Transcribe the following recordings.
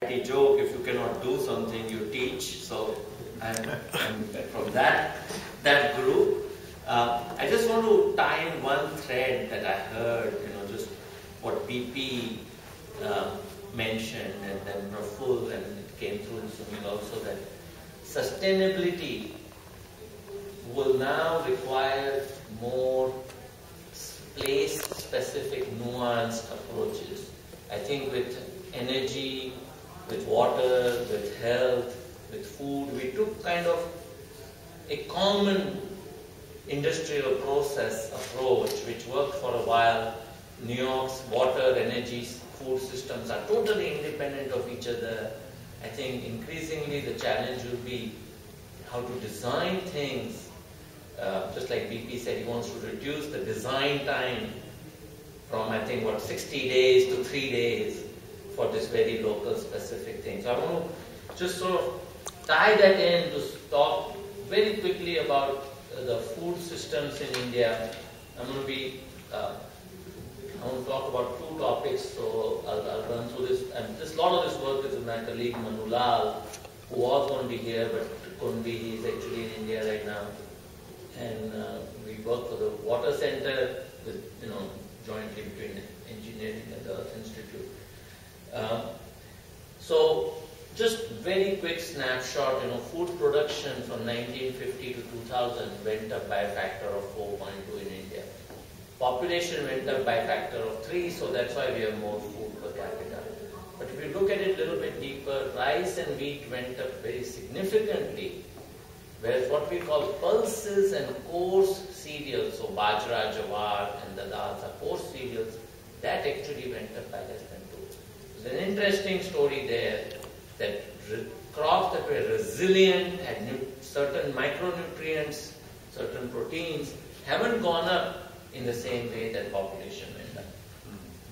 IIT joke, if you cannot do something, you teach. So I'm from that group. I just want to tie in one thread that I heard, just what BP mentioned, and then Praful, and it came through in Sunil also, that sustainability will now require more place-specific, nuanced approaches. I think with energy, with water, with health, with food, we took kind of a common industrial process approach which worked for a while. New York's water, energy, food systems are totally independent of each other. I think increasingly the challenge will be how to design things. Just like BP said, he wants to reduce the design time from, I think, 60 days to 3 days for this very local specific thing. So I want to just sort of tie that in to talk very quickly about the food systems in India. I want to talk about two topics, so I'll run through this. And a lot of this work is with my colleague Manulal, who was going to be here but couldn't be. He's actually in India right now. And we work for the Water Center, with, jointly between engineering and the Earth Institute. So just very quick snapshot, food production from 1950 to 2000 went up by a factor of 4.2 in India. Population went up by a factor of 3, so that's why we have more food per capita. But if you look at it a little bit deeper, rice and wheat went up very significantly, whereas what we call pulses and coarse cereals, so bajra, jawar and the dals are coarse cereals, that actually went up by less than 2. There's an interesting story there that crops that were resilient, had certain micronutrients, certain proteins, haven't gone up in the same way that population went up.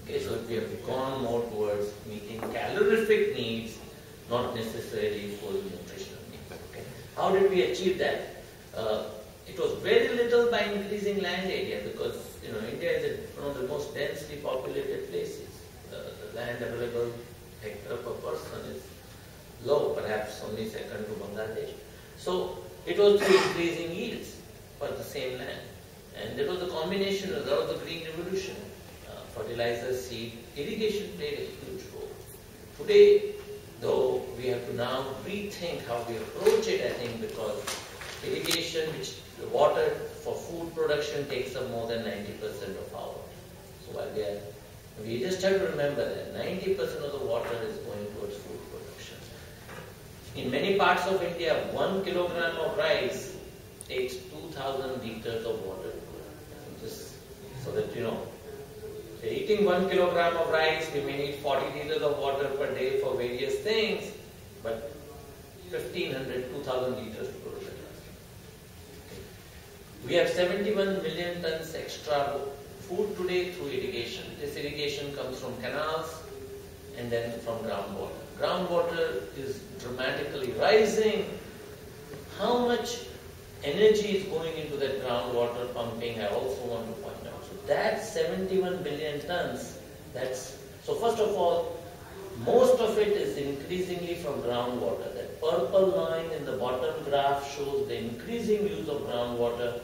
Okay, so we have gone more towards meeting calorific needs, not necessarily full nutritional needs. Okay. How did we achieve that? It was very little by increasing land area, because India is one of the most densely populated places. The land available hectare per person is low, perhaps only second to Bangladesh. So it was through increasing yields for the same land. And it was a combination of the Green Revolution. Fertilizer, seed, irrigation played a huge role. Today, though, we have to now rethink how we approach it, I think, because irrigation, which the water for food production takes up more than 90% of our water. So while we just have to remember that 90% of the water is going towards food production. In many parts of India, 1 kilogram of rice takes 2,000 liters of water. Just so that eating 1 kilogram of rice, we may need 40 liters of water per day for various things, but 1,500, 2,000 liters to produce it. We have 71 million tons extra food today through irrigation. This irrigation comes from canals and then from groundwater. Groundwater is dramatically rising. How much energy is going into that groundwater pumping, I also want to point out. So that's 71 billion tons. So first of all, most of it is increasingly from groundwater. That purple line in the bottom graph shows the increasing use of groundwater.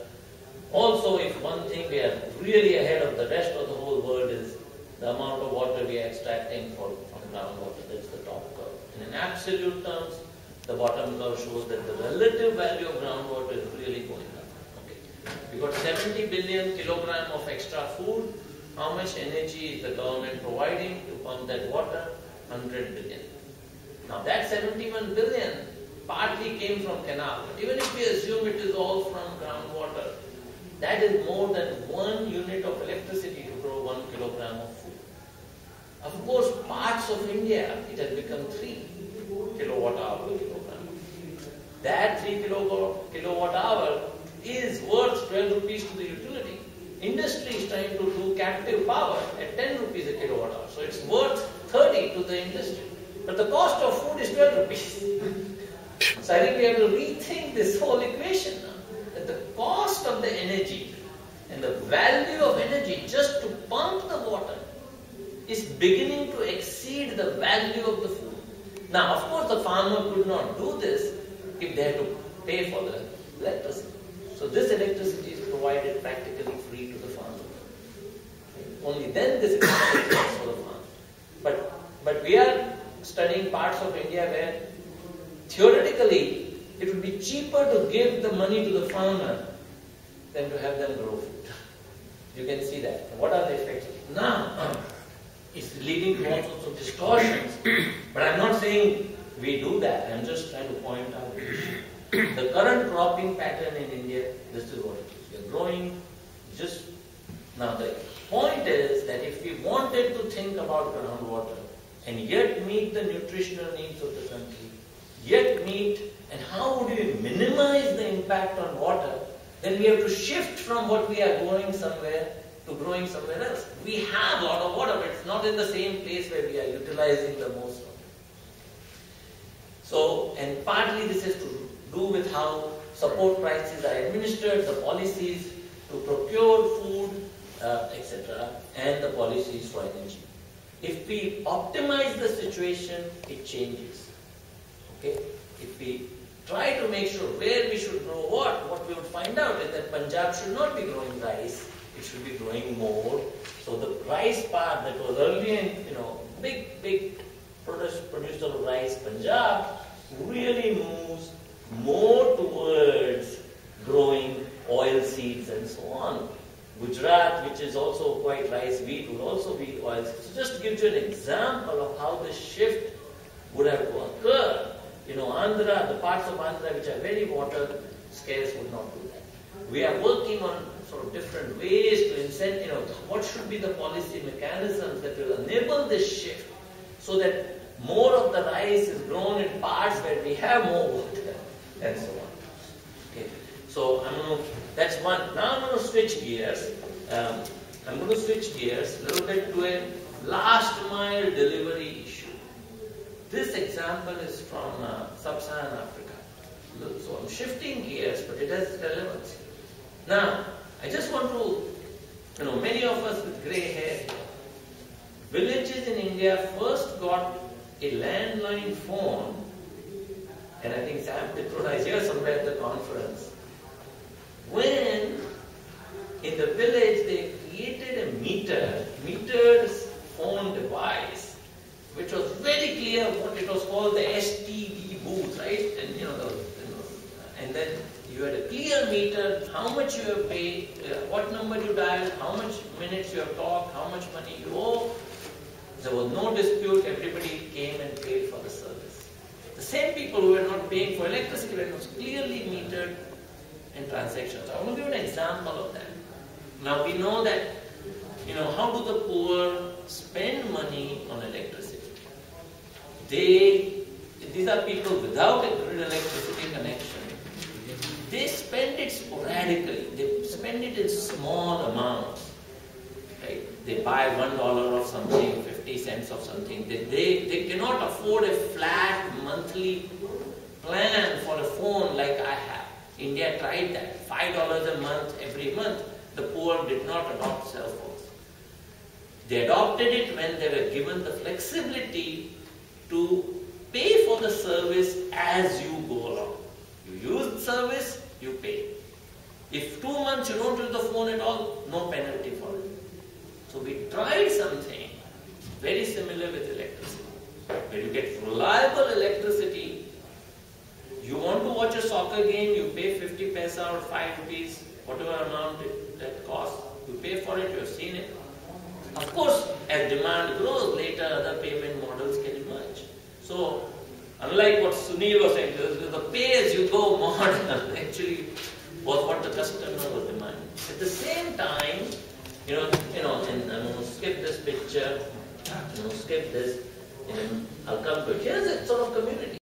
Also, if one thing we are really ahead of the rest of the whole world is the amount of water we are extracting from groundwater. That's the top curve. And in absolute terms, the bottom curve shows that the relative value of groundwater is really going up. Okay. We got 70 billion kilogram of extra food. How much energy is the government providing to pump that water? 100 billion. Now that 71 billion partly came from canal. But even if we assume it is all from groundwater, that is more than 1 unit of electricity to grow 1 kilogram of food. Of course, parts of India, it has become 3 kilowatt hour per kilogram. That 3 kilowatt hour is worth 12 rupees to the utility. Industry is trying to do captive power at 10 rupees a kilowatt hour. So it's worth 30 to the industry. But the cost of food is 12 rupees. So I think we have to rethink this whole equation now. That the cost of the energy and the value of energy just to pump the water is beginning to exceed the value of the food. Now, of course, the farmer could not do this if they had to pay for the electricity. So this electricity is provided practically free to the farmer. Only then this economic sense for the farmer. But we are studying parts of India where theoretically it would be cheaper to give the money to the farmer than to have them grow food. You can see that. What are the effects? Now, it's leading to all sorts of distortions. But I'm not saying we do that. I'm just trying to point out the issue. The current cropping pattern in India, this is what it is. We're growing just... Now the point is that if we wanted to think about groundwater and yet meet the nutritional needs of the country, yet meet, and how would we minimize the impact on water, then we have to shift from what we are growing somewhere to growing somewhere else. We have a lot of water, but it's not in the same place where we are utilizing the most of it. So, and partly this has to do with how support prices are administered, the policies to procure food, etc., and the policies for energy. If we optimize the situation, it changes. Okay? If we try to make sure where we should grow what we would find out is that Punjab should not be growing rice, it should be growing more. So the rice part that was earlier, big producer of rice, Punjab, really moves more towards growing oil seeds and so on. Gujarat, which is also quite rice wheat, will also be oil seeds. So just to give you an example of how this shift would have to occur. Andhra, the parts of Andhra which are very water scarce would not do that. We are working on sort of different ways to incent, what should be the policy mechanisms that will enable this shift so that more of the rice is grown in parts where we have more water and so on. Okay. So that's one. Now I'm going to switch gears. I'm going to switch gears a little bit to a last mile delivery issue. This example is from sub-Saharan Africa. So I'm shifting gears, but it has relevance. Now, I just want to, many of us with grey hair, villages in India first got a landline phone, and I think Sam Pitroda is here somewhere at the conference, when in the village they created a metered phone device, which was very clear what it was called, the STD booth, right? And then you had a clear meter, how much you have paid, what number you dialed, how much minutes you have talked, how much money you owe. There was no dispute, everybody came and paid for the service. The same people who were not paying for electricity when it was clearly metered in transactions. I want to give an example of that. Now we know that, how do the poor spend money on electricity? These are people without a grid electricity connection. They spend it sporadically. They spend it in small amounts. Right? They buy $1 of something, 50 cents of something. They cannot afford a flat monthly plan for a phone like I have. India tried that. $5 a month every month. The poor did not adopt cell phones. They adopted it when they were given the flexibility to pay for the service as you go along. You use the service, you pay. If 2 months you don't use the phone at all, no penalty for it. So we tried something very similar with electricity. Where you get reliable electricity. You want to watch a soccer game, you pay 50 paisa or 5 rupees, whatever amount that costs. You pay for it, you have seen it. Of course, as demand grows, later other payment models can emerge. So, unlike what Sunil was saying, the pay-as-you-go model actually was what the customer was demanding. At the same time, and I'm going to skip this picture, skip this, and I'll come to it. Here's a sort of community.